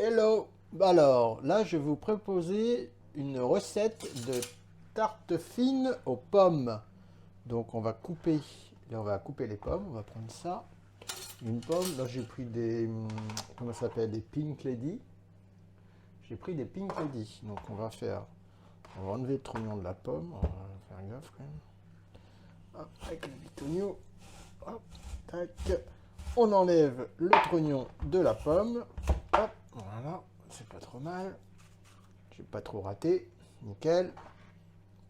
Hello! Alors, là, je vais vous proposer une recette de tarte fine aux pommes. Donc, on va couper les pommes. On va prendre ça. Une pomme. Là, j'ai pris des, comment ça s'appelle? Des Pink Lady. J'ai pris des Pink Lady. Donc, on va enlever le trognon de la pomme. On va faire gaffe quand même. Hop, avec le bitonio. Hop, tac. On enlève le trognon de la pomme. Hop, voilà. C'est pas trop mal. J'ai pas trop raté. Nickel.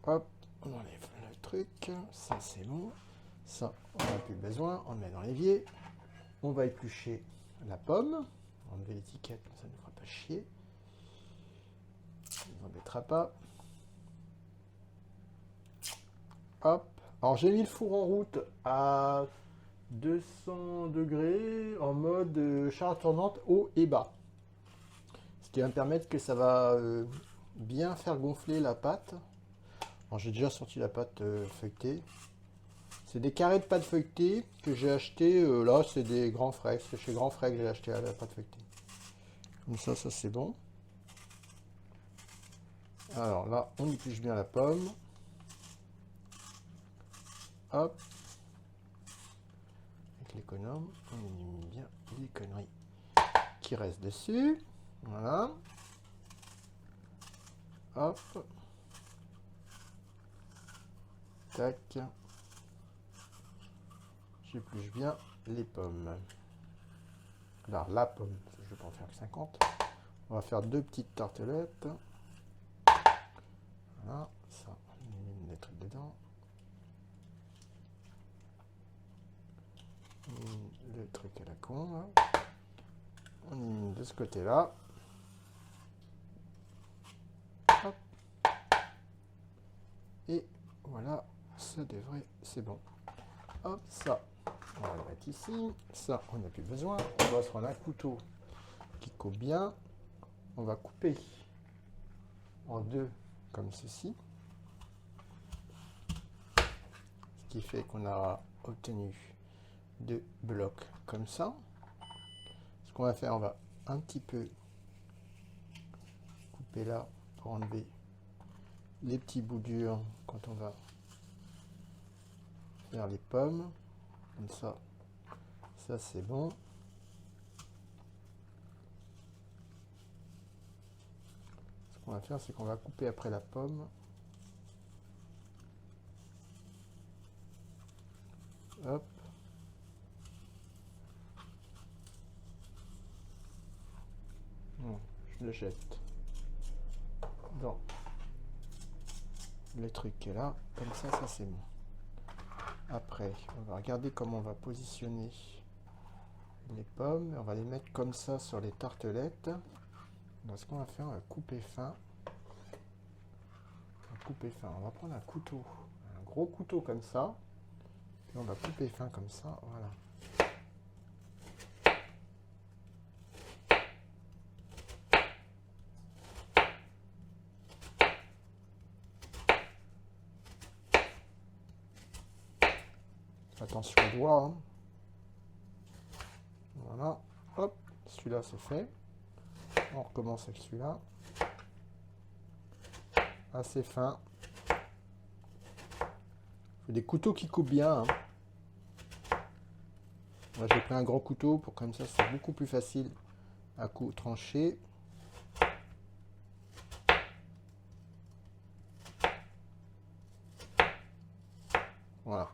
Hop, on enlève le truc. Ça, c'est bon. Ça, on n'a plus besoin. On le met dans l'évier. On va éplucher la pomme. Enlever l'étiquette, ça ne nous fera pas chier. Ça ne nous embêtera pas. Hop. Alors, j'ai mis le four en route à 200 degrés en mode charge tournante haut et bas. Ce qui va me permettre que ça va bien faire gonfler la pâte. Alors, j'ai déjà sorti la pâte feuilletée. C'est des carrés de pâte feuilletée que j'ai acheté. Là, c'est des grands frais. C'est chez Grand Frais que j'ai acheté la pâte feuilletée. Comme ça c'est bon. Alors là, on épluche bien la pomme. Hop. Avec l'économe, on élimine bien les conneries qui restent dessus. Voilà. Hop. Tac. J'épluche bien les pommes. Alors la pomme, je ne vais pas en faire que 50. On va faire deux petites tartelettes. Voilà, ça, on élimine les trucs dedans. On élimine le truc à la con, là. On élimine de ce côté-là. Hop. Et voilà, ça devrait, c'est bon. Hop, ça, on va le mettre ici. Ça, on n'a plus besoin. On va se prendre un couteau qui coupe bien. On va couper en deux comme ceci. Ce qui fait qu'on aura obtenu deux blocs comme ça. Ce qu'on va faire, on va un petit peu couper là pour enlever les petits bouts durs quand on va faire les pommes. Comme ça, ça c'est bon. Ce qu'on va faire, c'est qu'on va couper après la pomme. Hop. Bon, je le jette dans le truc qui est là. Comme ça c'est bon. Après, on va regarder comment on va positionner les pommes. On va les mettre comme ça sur les tartelettes. Donc, ce qu'on va faire, on va couper fin. On va prendre un couteau, un gros couteau comme ça. Puis on va couper fin comme ça. Voilà. Attention aux doigts. Hein. Voilà. Hop. Celui-là, c'est fait. On recommence avec celui-là. Assez fin. Il faut des couteaux qui coupent bien. Hein. Moi, j'ai pris un grand couteau pour comme ça, c'est beaucoup plus facile à trancher. Voilà.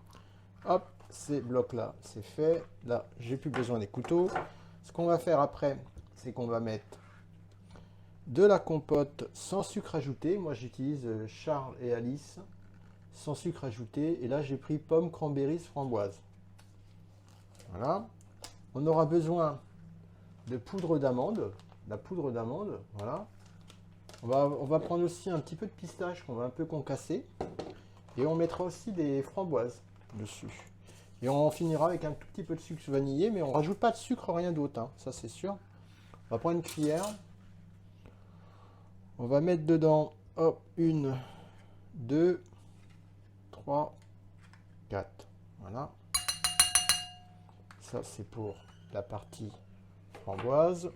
Hop, ces blocs-là, c'est fait. Là, j'ai plus besoin des couteaux. Ce qu'on va faire après, c'est qu'on va mettre de la compote sans sucre ajouté. Moi, j'utilise Charles et Alice sans sucre ajouté. Et là, j'ai pris pomme, cranberries, framboise. Voilà. On aura besoin de poudre d'amande. La poudre d'amande, voilà. On va prendre aussi un petit peu de pistache qu'on va un peu concasser. Et on mettra aussi des framboises dessus. Et on finira avec un tout petit peu de sucre vanillé, mais on rajoute pas de sucre, rien d'autre, hein, ça c'est sûr. On va prendre une cuillère. On va mettre dedans, hop, 1, 2, 3, 4. Voilà. Ça c'est pour la partie framboise.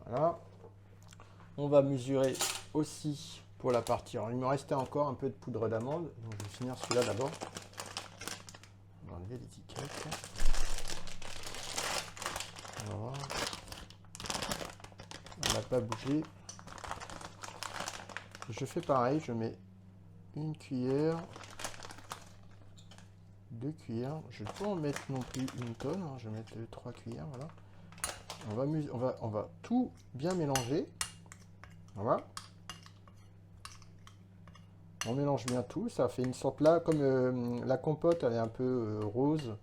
Voilà. On va mesurer aussi pour la partie. Alors, il me restait encore un peu de poudre d'amande. Donc je vais finir celui-là d'abord. On va enlever l'étiquette. Voilà. On n'a pas bougé. Je fais pareil, je mets une cuillère, 2 cuillères. Je ne vais pas en mettre non plus une tonne, hein. Je vais mettre 3 cuillères. Voilà. On va tout bien mélanger. Voilà. On mélange bien tout. Ça fait une sorte là, comme la compote, elle est un peu rose.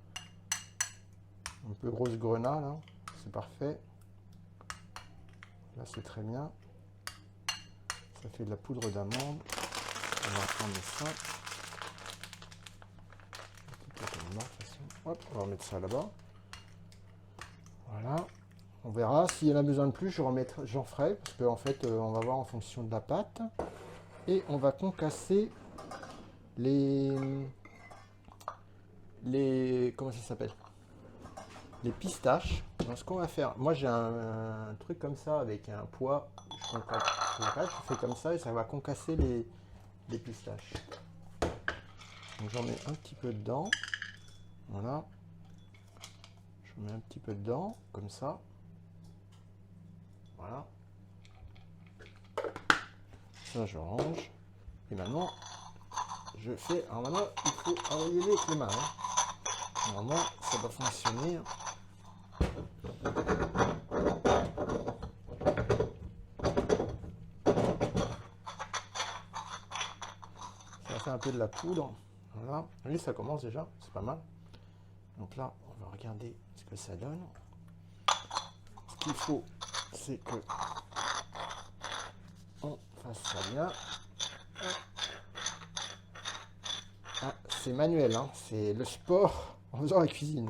Un peu rose grenat là. C'est parfait. Là c'est très bien. Ça fait de la poudre d'amande. On va prendre ça. Hop, on va remettre ça là-bas. Voilà. On verra. S'il y en a besoin de plus, j'en ferai. Parce qu'en fait, on va voir en fonction de la pâte. Et on va concasser les comment ça s'appelle? Les pistaches. Donc ce qu'on va faire, moi j'ai un truc comme ça avec un poids. Je fais comme ça et ça va concasser les pistaches. Donc j'en mets un petit peu dedans. Voilà. Je mets un petit peu dedans, comme ça. Voilà. Ça, je range. Et maintenant, je fais... Alors maintenant, il faut envoyer avec les mains. Hein. Normalement, ça doit fonctionner. Ça fait un peu de la poudre. Voilà. Oui, ça commence déjà. C'est pas mal. Donc là, on va regarder ce que ça donne. Ce qu'il faut, c'est que on fasse ça bien. Ah, c'est manuel, hein. C'est le sport en faisant la cuisine.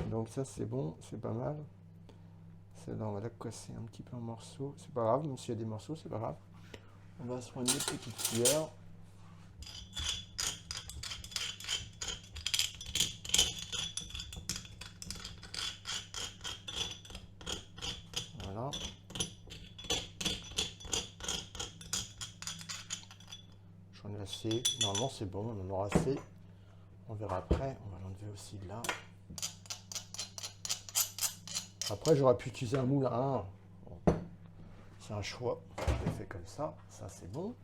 Donc ça, c'est bon, c'est pas mal. Celle-là, on va la casser un petit peu en morceaux. C'est pas grave, même s'il y a des morceaux, c'est pas grave. On va se prendre une petite cuillère. Voilà. J'en ai assez. Normalement, c'est bon, on en aura assez. On verra après. On va l'enlever aussi de là. Après, j'aurais pu utiliser un moule à 1. Bon, c'est un choix. Je l'ai fait comme ça. Ça, c'est bon.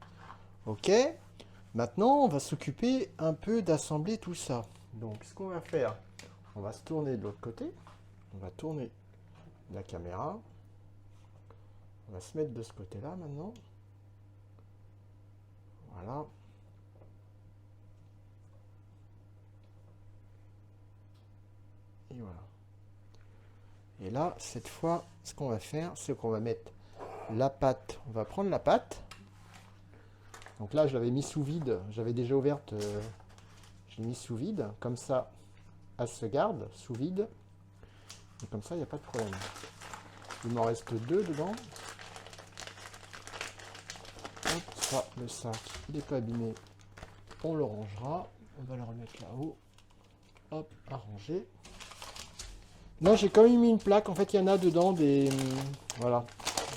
Ok. Maintenant, on va s'occuper un peu d'assembler tout ça. Donc, ce qu'on va faire, on va se tourner de l'autre côté. On va tourner la caméra. On va se mettre de ce côté-là maintenant. Voilà. Et voilà. Et là, cette fois, ce qu'on va faire, c'est qu'on va mettre la pâte. On va prendre la pâte. Donc là, je l'avais mis sous vide. J'avais déjà ouverte. Je l'ai mis sous vide. Comme ça, elle se garde sous vide. Et comme ça, il n'y a pas de problème. Il m'en reste 2 dedans. Hop, ça, le sac, il n'est pas abîmé. On le rangera. On va le remettre là-haut. Hop, à ranger. Non, j'ai quand même mis une plaque. En fait, il y en a dedans des... Voilà.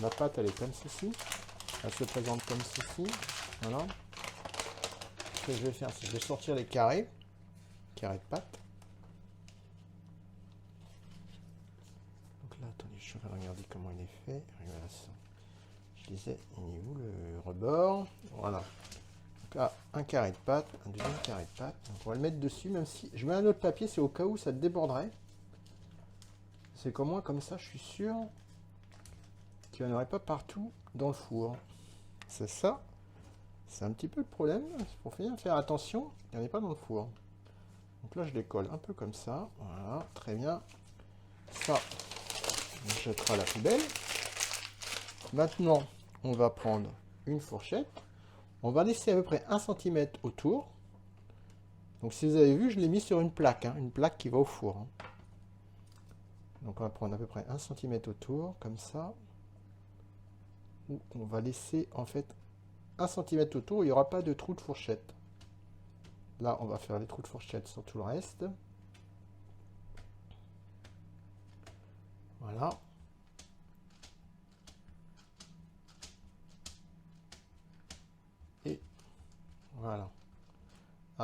La pâte, elle est comme ceci. Elle se présente comme ceci. Voilà. Ce que je vais faire, c'est que je vais sortir les carrés. Carrés de pâte. Donc là, attendez, je vais regarder comment il est fait. Voilà ça. Je disais, il est où le rebord? Voilà. Donc là, un carré de pâte, un deuxième carré de pâte. Donc on va le mettre dessus, même si je mets un autre papier, c'est au cas où ça déborderait. C'est qu'au moins, comme ça, je suis sûr qu'il n'y en aurait pas partout dans le four. C'est ça. C'est un petit peu le problème. Il faut bien faire attention qu'il n'y en ait pas dans le four. Donc là, je les colle un peu comme ça. Voilà, très bien. Ça, on jettera à la poubelle. Maintenant, on va prendre une fourchette. On va laisser à peu près 1 cm autour. Donc si vous avez vu, je l'ai mis sur une plaque. Hein, une plaque qui va au four. Hein. Donc on va prendre à peu près 1 cm autour, comme ça. Où on va laisser en fait 1 cm autour, il n'y aura pas de trou de fourchette. Là, on va faire les trous de fourchette sur tout le reste. Voilà.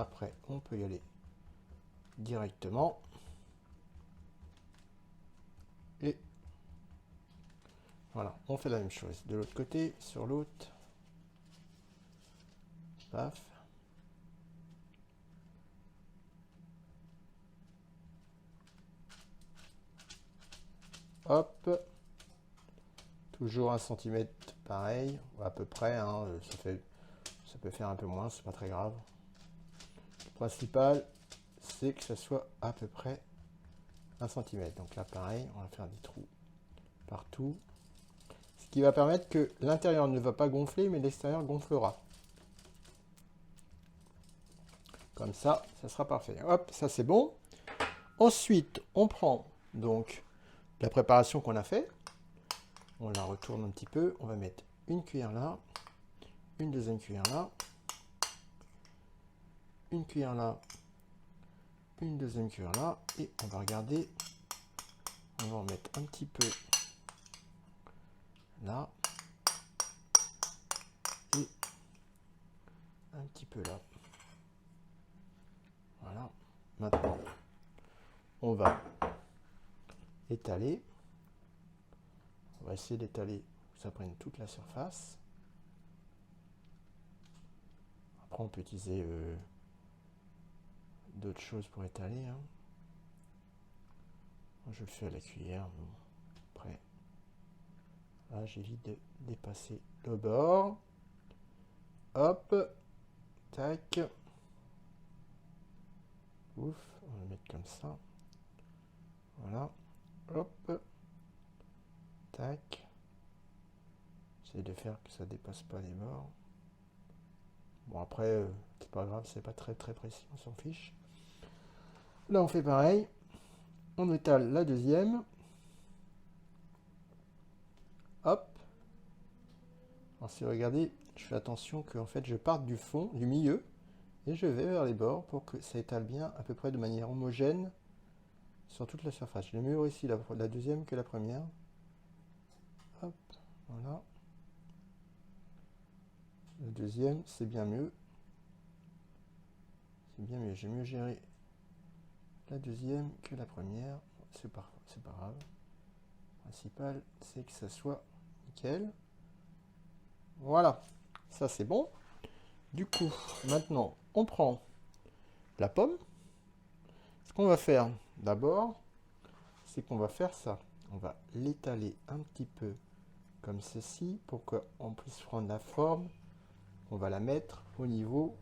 après, on peut y aller directement. Et voilà, on fait la même chose. De l'autre côté, sur l'autre. Paf. Hop. Toujours 1 cm pareil, à peu près, hein, ça peut faire un peu moins, c'est pas très grave. Le principal, c'est que ça soit à peu près 1 cm. Donc là pareil, on va faire des trous partout. Ce qui va permettre que l'intérieur ne va pas gonfler, mais l'extérieur gonflera. Comme ça sera parfait. Hop, ça c'est bon. Ensuite, on prend donc la préparation qu'on a fait. On la retourne un petit peu. On va mettre une cuillère là, une deuxième cuillère là, une cuillère là, une deuxième cuillère là, et on va regarder. On va en mettre un petit peu là et un petit peu là. Voilà. Maintenant, on va étaler. On va essayer d'étaler que ça prenne toute la surface. Après, on peut utiliser d'autres choses pour étaler. Hein. Moi, je le fais à la cuillère. Bon. Après, là, j'évite de dépasser le bord. Hop. Tac. Ouf. On va le mettre comme ça. Voilà. Hop. Tac. J'essaie de faire que ça dépasse pas les bords. Bon, après, c'est pas grave, c'est pas très précis, on s'en fiche. Là, on fait pareil. On étale la deuxième. Hop. Alors, si vous regardez, je fais attention que en fait, je parte du fond, du milieu, et je vais vers les bords pour que ça étale bien à peu près de manière homogène sur toute la surface. Je l'ai mieux réussi la deuxième que la première. Hop, voilà. La deuxième, c'est bien mieux. C'est bien mieux. J'ai mieux géré la deuxième que la première. C'est pas grave. Le principal, c'est que ça soit nickel. Voilà. Ça, c'est bon. Du coup, maintenant, on prend la pomme. Ce qu'on va faire d'abord, c'est qu'on va faire ça. On va l'étaler un petit peu comme ceci pour qu'on puisse prendre la forme. On va la mettre au niveau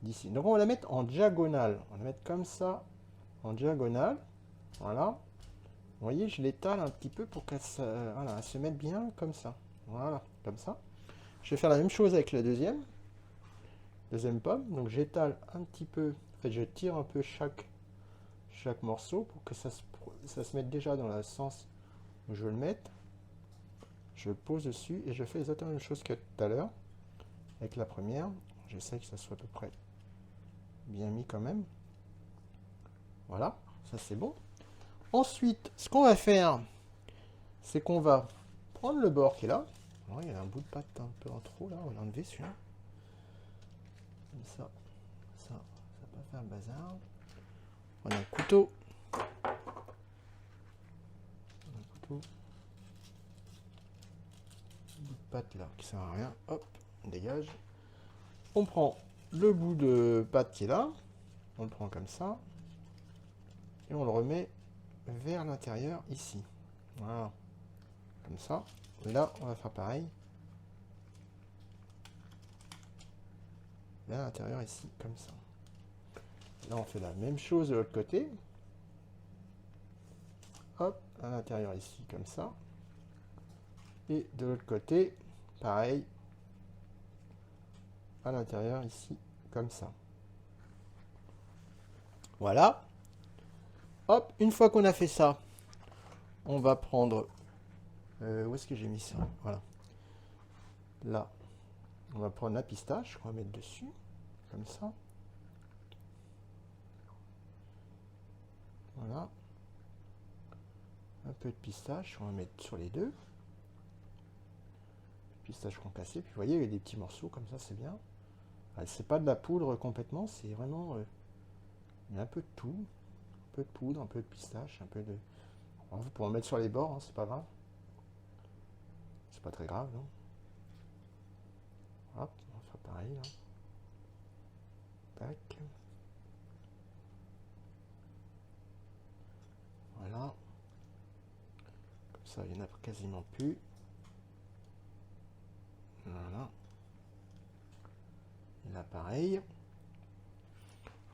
d'ici. Donc on va la mettre en diagonale. On va la mettre comme ça, en diagonale. Voilà. Vous voyez, je l'étale un petit peu pour qu'elle voilà, elle se mette bien comme ça. Voilà, comme ça. Je vais faire la même chose avec la deuxième pomme. Donc j'étale un petit peu. En fait, je tire un peu chaque morceau pour que ça se mette déjà dans le sens où je veux le mettre. Je pose dessus et je fais exactement la même chose que tout à l'heure avec la première. J'essaie que ça soit à peu près bien mis quand même. Voilà, ça c'est bon. Ensuite, ce qu'on va faire, c'est qu'on va prendre le bord qui est là. Alors, il y a un bout de pâte un peu en trop là, on va l'enlever celui-là. Comme ça, ça va pas faire le bazar. On a un couteau. Bout de pâte là qui sert à rien. Hop, on dégage. On prend le bout de pâte qui est là. On le prend comme ça. Et on le remet vers l'intérieur ici. Voilà. Comme ça. Là, on va faire pareil. Vers l'intérieur ici, comme ça. Là, on fait la même chose de l'autre côté. Hop, à l'intérieur ici, comme ça. Et de l'autre côté, pareil. À l'intérieur ici, comme ça. Voilà. Hop, une fois qu'on a fait ça, on va prendre... où est-ce que j'ai mis ça? Voilà. Là, on va prendre la pistache, on va mettre dessus, comme ça. Voilà. Un peu de pistache, on va mettre sur les deux. Pistache concassée, puis vous voyez, il y a des petits morceaux comme ça, c'est bien. C'est pas de la poudre complètement, c'est vraiment... il y a un peu de tout. Un peu de poudre, un peu de pistache, un peu de... Alors, vous pouvez en mettre sur les bords, hein, c'est pas grave. C'est pas très grave, non? Hop, on va faire pareil, là. Tac. Voilà. Comme ça, il n'y en a quasiment plus. Voilà. Et là, pareil.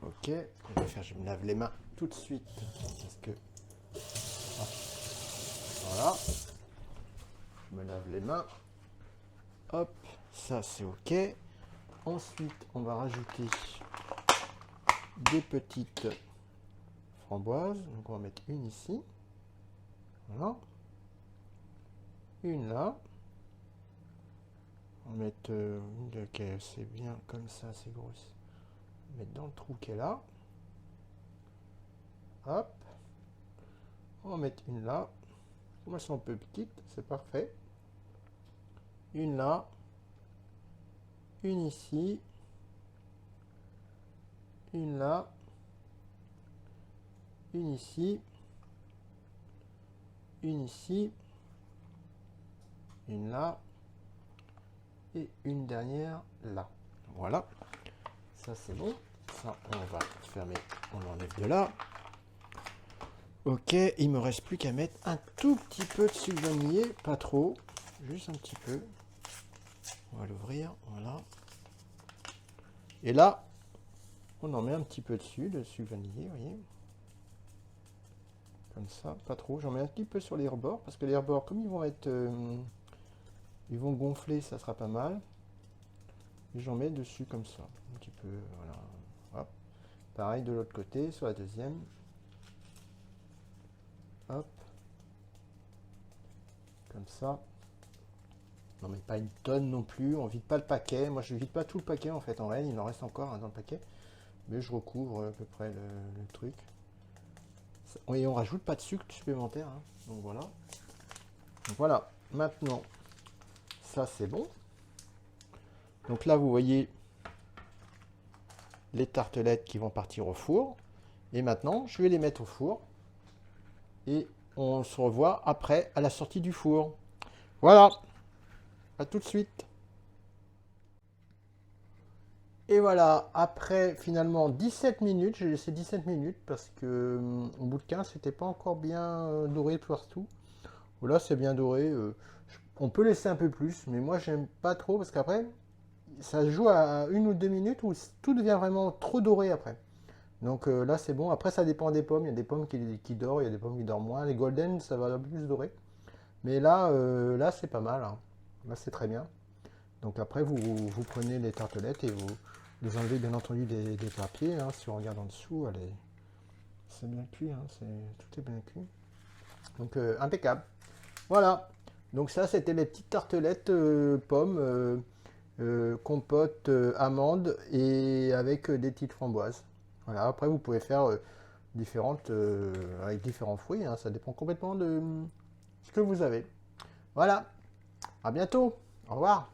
Ok. On va faire, je me lave les mains tout de suite. Parce que... hop. Voilà. Je me lave les mains. Hop. Ça, c'est ok. Ensuite, on va rajouter des petites framboises. Donc, on va mettre une ici. Voilà. Une là. On va mettre une de c'est bien comme ça, c'est grosse. On va mettre dans le trou qui est là. Hop. On va mettre une là. Moi, c'est un peu petite, c'est parfait. Une là. Une ici. Une là. Une ici. Une ici. Une là. Et une dernière là. Voilà. Ça, c'est bon. Ça, on va fermer. On l'enlève de là. Ok, il me reste plus qu'à mettre un tout petit peu de sucre vanillé. Pas trop. Juste un petit peu. On va l'ouvrir. Voilà. Et là, on en met un petit peu dessus, de sucre vanillé, vous voyez. Comme ça, pas trop. J'en mets un petit peu sur les rebords, parce que les rebords, comme ils vont être... ils vont gonfler, ça sera pas mal. Et j'en mets dessus comme ça. Un petit peu, voilà. Hop. Pareil de l'autre côté, sur la deuxième. Hop. Comme ça. Non mais pas une tonne non plus, on vide pas le paquet. Moi je vide pas tout le paquet en fait, en réel, il en reste encore dans le paquet. Mais je recouvre à peu près le truc. Et on rajoute pas de sucre supplémentaire. Hein. Donc voilà. Donc voilà, maintenant, ça c'est bon. Donc là vous voyez les tartelettes qui vont partir au four. Et maintenant, je vais les mettre au four. Et on se revoit après à la sortie du four. Voilà, à tout de suite. Et voilà, après finalement 17 minutes, j'ai laissé 17 minutes parce que au bout de 15, c'était pas encore bien doré partout. Là, c'est bien doré. On peut laisser un peu plus, mais moi, j'aime pas trop parce qu'après, ça se joue à 1 ou 2 minutes où tout devient vraiment trop doré après. Donc là, c'est bon. Après, ça dépend des pommes. Il y a des pommes qui dorent, il y a des pommes qui dorent moins. Les golden, ça va un peu plus dorer. Mais là, là c'est pas mal. Hein. Là, c'est très bien. Donc après, vous prenez les tartelettes et vous enlevez bien entendu des papiers. Hein. Si on regarde en dessous, c'est bien cuit. Hein. Tout est bien cuit. Donc impeccable. Voilà. Donc ça, c'était les petites tartelettes pommes, compote amandes et avec des petites framboises. Voilà. Après, vous pouvez faire différentes avec différents fruits. Hein. Ça dépend complètement de ce que vous avez. Voilà. À bientôt. Au revoir.